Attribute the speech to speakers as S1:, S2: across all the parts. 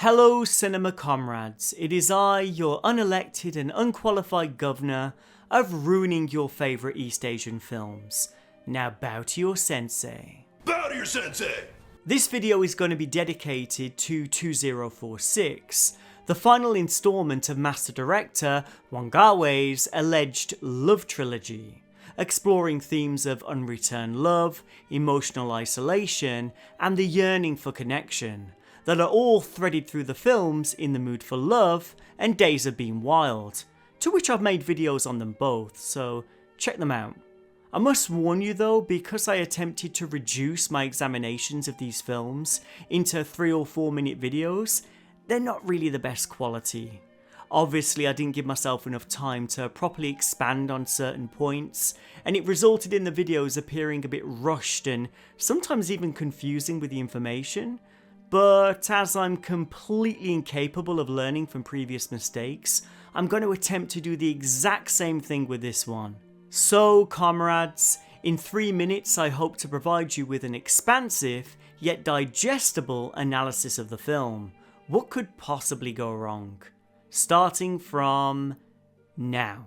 S1: Hello cinema comrades, it is I, your unelected and unqualified governor of ruining your favourite East Asian films. Now bow to your sensei.
S2: Bow to your sensei!
S1: This video is going to be dedicated to 2046, the final instalment of master director Wong Kar-Wai's alleged love trilogy, exploring themes of unreturned love, emotional isolation, and the yearning for connection, that are all threaded through the films In the Mood for Love and Days of Being Wild, to which I've made videos on them both, so check them out. I must warn you though, because I attempted to reduce my examinations of these films into 3 or 4 minute videos, they're not really the best quality. Obviously I didn't give myself enough time to properly expand on certain points, and it resulted in the videos appearing a bit rushed and sometimes even confusing with the information. But as I'm completely incapable of learning from previous mistakes, I'm going to attempt to do the exact same thing with this one. So comrades, in 3 minutes I hope to provide you with an expansive yet digestible analysis of the film. What could possibly go wrong? Starting from now.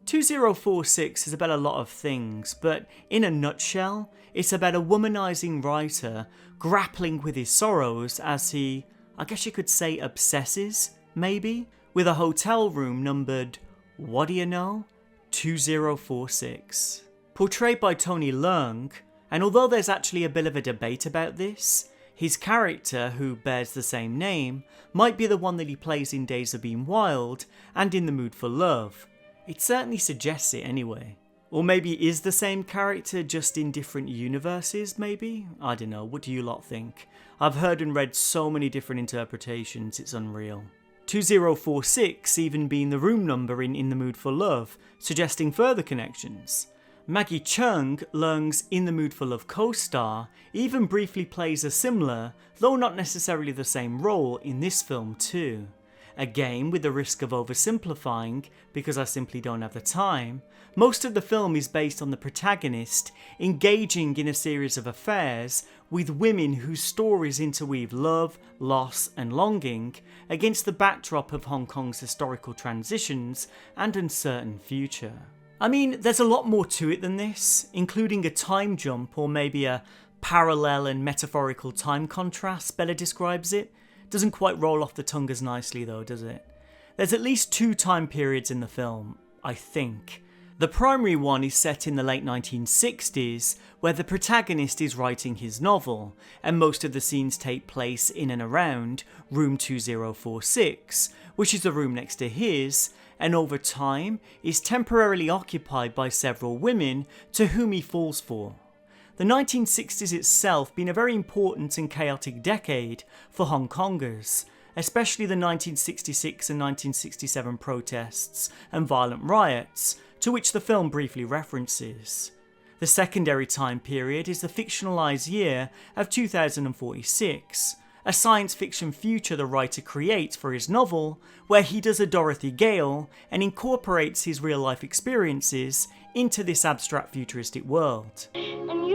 S1: 2046 is about a lot of things, but in a nutshell, it's about a womanizing writer grappling with his sorrows as he, I guess you could say, obsesses, maybe, with a hotel room numbered, what do you know, 2046. Portrayed by Tony Leung, and although there's actually a bit of a debate about this, his character, who bears the same name, might be the one that he plays in Days of Being Wild and In the Mood for Love. It certainly suggests it anyway. Or maybe it is the same character, just in different universes, maybe? I don't know, what do you lot think? I've heard and read so many different interpretations, it's unreal. 2046 even being the room number in the Mood for Love, suggesting further connections. Maggie Cheung, Leung's In the Mood for Love co-star, even briefly plays a similar, though not necessarily the same role in this film too. Again, with the risk of oversimplifying, because I simply don't have the time, most of the film is based on the protagonist engaging in a series of affairs with women whose stories interweave love, loss and longing against the backdrop of Hong Kong's historical transitions and uncertain future. I mean, there's a lot more to it than this, including a time jump, or maybe a parallel and metaphorical time contrast better describes it. Doesn't quite roll off the tongue as nicely though, does it? There's at least 2 time periods in the film, I think. The primary one is set in the late 1960s, where the protagonist is writing his novel, and most of the scenes take place in and around room 2046, which is the room next to his, and over time is temporarily occupied by several women to whom he falls for. The 1960s itself being a very important and chaotic decade for Hong Kongers, especially the 1966 and 1967 protests and violent riots, to which the film briefly references. The secondary time period is the fictionalised year of 2046, a science fiction future the writer creates for his novel, where he does a Dorothy Gale and incorporates his real life experiences into this abstract futuristic world.
S3: And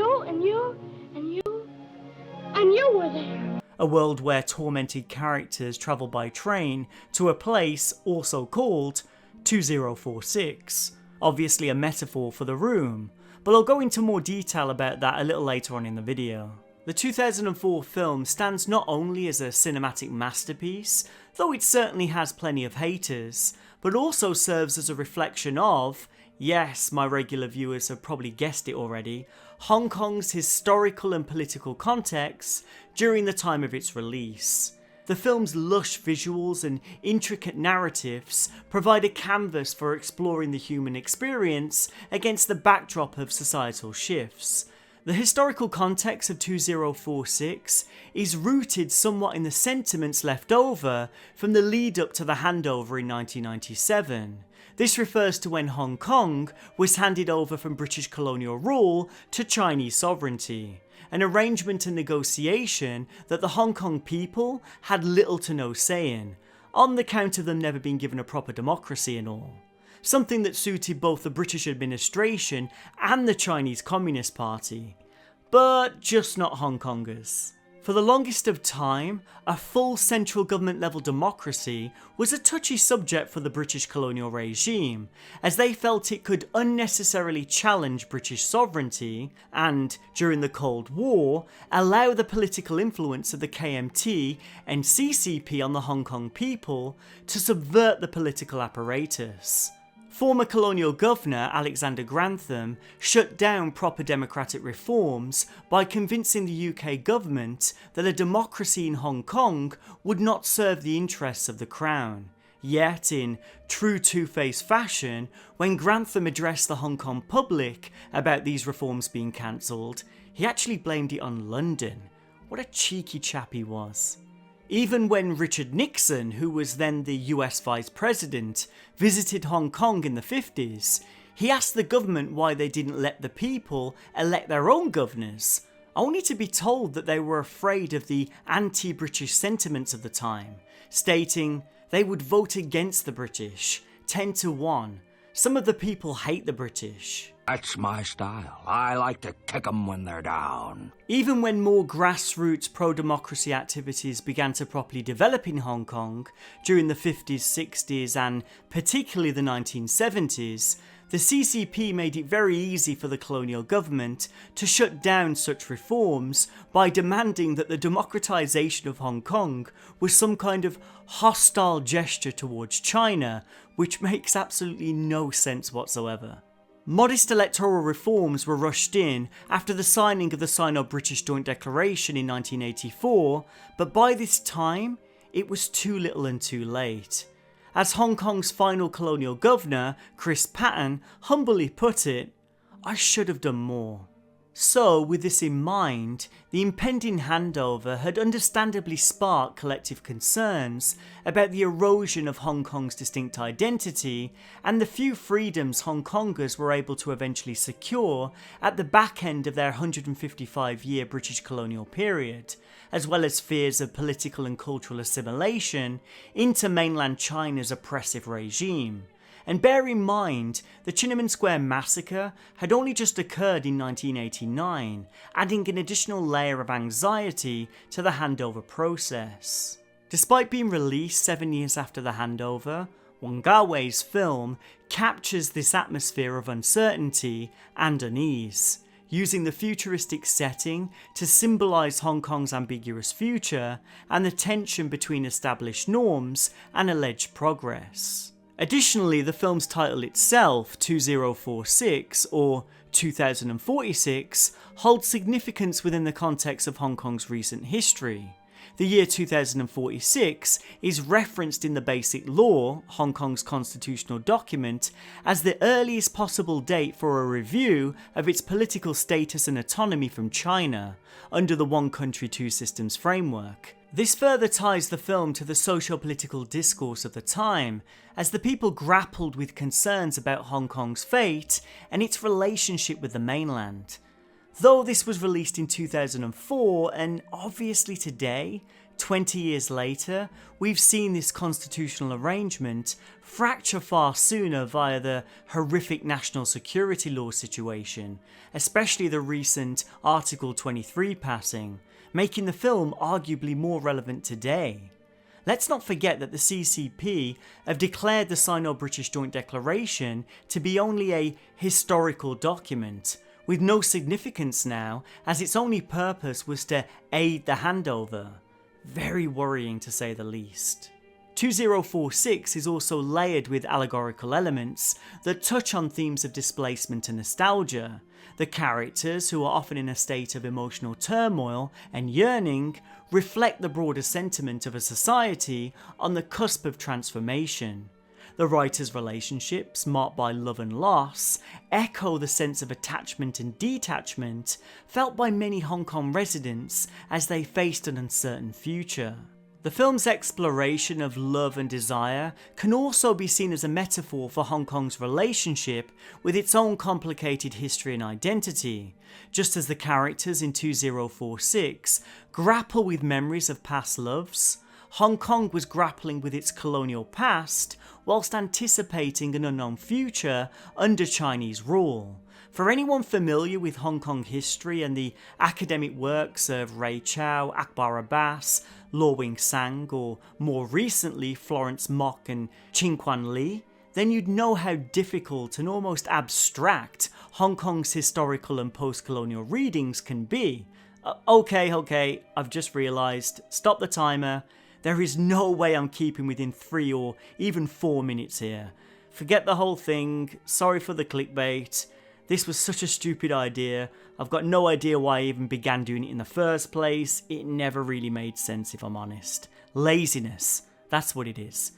S3: you were there.
S1: A world where tormented characters travel by train to a place also called 2046, obviously a metaphor for the room, but I'll go into more detail about that a little later on in the video. The 2004 film stands not only as a cinematic masterpiece, though it certainly has plenty of haters, but also serves as a reflection of, yes, my regular viewers have probably guessed it already, Hong Kong's historical and political context during the time of its release. The film's lush visuals and intricate narratives provide a canvas for exploring the human experience against the backdrop of societal shifts. The historical context of 2046 is rooted somewhat in the sentiments left over from the lead up to the handover in 1997. This refers to when Hong Kong was handed over from British colonial rule to Chinese sovereignty, an arrangement and negotiation that the Hong Kong people had little to no say in, on the count of them never being given a proper democracy and all. Something that suited both the British administration and the Chinese Communist Party, but just not Hong Kongers. For the longest of time, a full central government level democracy was a touchy subject for the British colonial regime, as they felt it could unnecessarily challenge British sovereignty and, during the Cold War, allow the political influence of the KMT and CCP on the Hong Kong people to subvert the political apparatus. Former colonial governor Alexander Grantham shut down proper democratic reforms by convincing the UK government that a democracy in Hong Kong would not serve the interests of the Crown. Yet, in true two-faced fashion, when Grantham addressed the Hong Kong public about these reforms being cancelled, he actually blamed it on London. What a cheeky chap he was. Even when Richard Nixon, who was then the US Vice President, visited Hong Kong in the 50s, he asked the government why they didn't let the people elect their own governors, only to be told that they were afraid of the anti-British sentiments of the time, stating they would vote against the British, 10-1. Some of the people hate the British.
S2: That's my style. I like to kick 'em when they're down.
S1: Even when more grassroots pro-democracy activities began to properly develop in Hong Kong during the 50s, 60s and particularly the 1970s, the CCP made it very easy for the colonial government to shut down such reforms by demanding that the democratisation of Hong Kong was some kind of hostile gesture towards China, which makes absolutely no sense whatsoever. Modest electoral reforms were rushed in after the signing of the Sino-British Joint Declaration in 1984, but by this time, it was too little and too late. As Hong Kong's final colonial governor, Chris Patten, humbly put it, "I should have done more." So, with this in mind, the impending handover had understandably sparked collective concerns about the erosion of Hong Kong's distinct identity and the few freedoms Hong Kongers were able to eventually secure at the back end of their 155-year British colonial period, as well as fears of political and cultural assimilation into mainland China's oppressive regime. And bear in mind, the Tiananmen Square massacre had only just occurred in 1989, adding an additional layer of anxiety to the handover process. Despite being released 7 years after the handover, Wong Kar-Wai's film captures this atmosphere of uncertainty and unease, using the futuristic setting to symbolise Hong Kong's ambiguous future and the tension between established norms and alleged progress. Additionally, the film's title itself, 2046 or 2046, holds significance within the context of Hong Kong's recent history. The year 2046 is referenced in the Basic Law, Hong Kong's constitutional document, as the earliest possible date for a review of its political status and autonomy from China, under the One Country, Two Systems framework. This further ties the film to the socio-political discourse of the time, as the people grappled with concerns about Hong Kong's fate and its relationship with the mainland. Though this was released in 2004, and obviously today, 20 years later, we've seen this constitutional arrangement fracture far sooner via the horrific national security law situation, especially the recent Article 23 passing, making the film arguably more relevant today. Let's not forget that the CCP have declared the Sino-British Joint Declaration to be only a historical document, with no significance now, as its only purpose was to aid the handover. Very worrying to say the least. 2046 is also layered with allegorical elements that touch on themes of displacement and nostalgia. The characters, who are often in a state of emotional turmoil and yearning, reflect the broader sentiment of a society on the cusp of transformation. The writers' relationships, marked by love and loss, echo the sense of attachment and detachment felt by many Hong Kong residents as they faced an uncertain future. The film's exploration of love and desire can also be seen as a metaphor for Hong Kong's relationship with its own complicated history and identity, just as the characters in 2046 grapple with memories of past loves. Hong Kong was grappling with its colonial past whilst anticipating an unknown future under Chinese rule. For anyone familiar with Hong Kong history and the academic works of Ray Chow, Akbar Abbas, Law Wing Sang, or more recently Florence Mock and Ching Quan Lee, then you'd know how difficult and almost abstract Hong Kong's historical and post-colonial readings can be. Okay, I've just realised. Stop the timer. There is no way I'm keeping within 3 or even 4 minutes here. Forget the whole thing. Sorry for the clickbait. This was such a stupid idea. I've got no idea why I even began doing it in the first place. It never really made sense, if I'm honest. Laziness. That's what it is.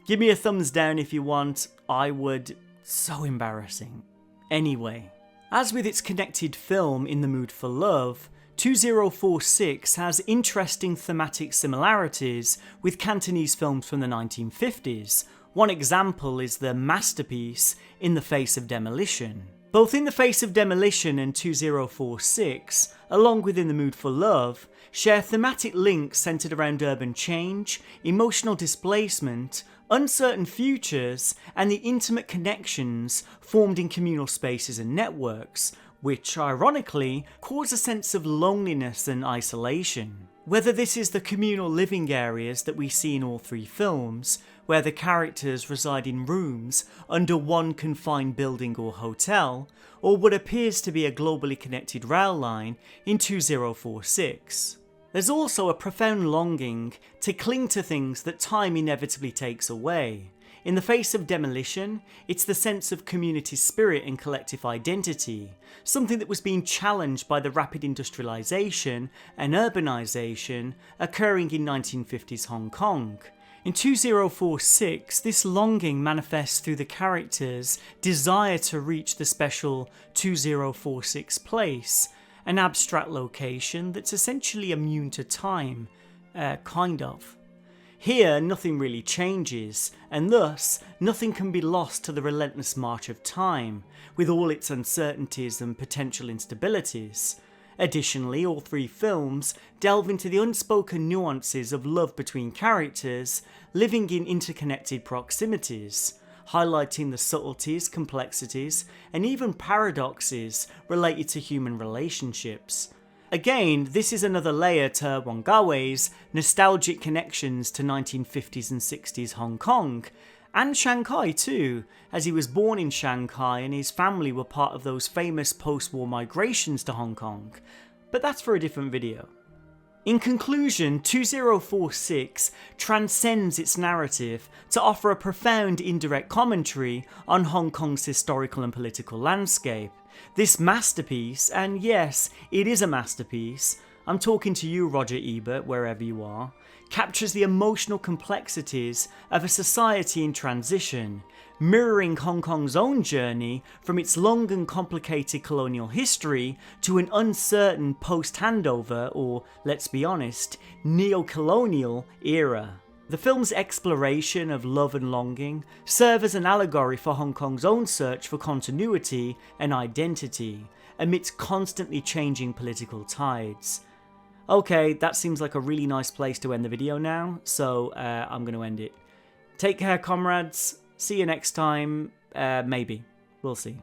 S1: Give me a thumbs down if you want. I would. So embarrassing. Anyway, as with its connected film In the Mood for Love, 2046 has interesting thematic similarities with Cantonese films from the 1950s. One example is the masterpiece In the Face of Demolition. Both In the Face of Demolition and 2046, along with In the Mood for Love, share thematic links centred around urban change, emotional displacement, uncertain futures, and the intimate connections formed in communal spaces and networks, which, ironically, cause a sense of loneliness and isolation. Whether this is the communal living areas that we see in all 3 films, where the characters reside in rooms under one confined building or hotel, or what appears to be a globally connected rail line in 2046. There's also a profound longing to cling to things that time inevitably takes away. In the Face of Demolition, it's the sense of community spirit and collective identity, something that was being challenged by the rapid industrialisation and urbanisation occurring in 1950s Hong Kong. In 2046, this longing manifests through the characters' desire to reach the special 2046 place, an abstract location that's essentially immune to time, kind of. Here, nothing really changes, and thus, nothing can be lost to the relentless march of time, with all its uncertainties and potential instabilities. Additionally, all 3 films delve into the unspoken nuances of love between characters living in interconnected proximities, highlighting the subtleties, complexities, and even paradoxes related to human relationships. Again, this is another layer to Wong Kar-Wai's nostalgic connections to 1950s and 60s Hong Kong, and Shanghai too, as he was born in Shanghai and his family were part of those famous post-war migrations to Hong Kong, but that's for a different video. In conclusion, 2046 transcends its narrative to offer a profound indirect commentary on Hong Kong's historical and political landscape. This masterpiece, and yes, it is a masterpiece, I'm talking to you Roger Ebert wherever you are, captures the emotional complexities of a society in transition, mirroring Hong Kong's own journey from its long and complicated colonial history to an uncertain post-handover or, let's be honest, neo-colonial era. The film's exploration of love and longing serve as an allegory for Hong Kong's own search for continuity and identity amidst constantly changing political tides. Okay, that seems like a really nice place to end the video now, so I'm going to end it. Take care, comrades. See you next time. Maybe. We'll see.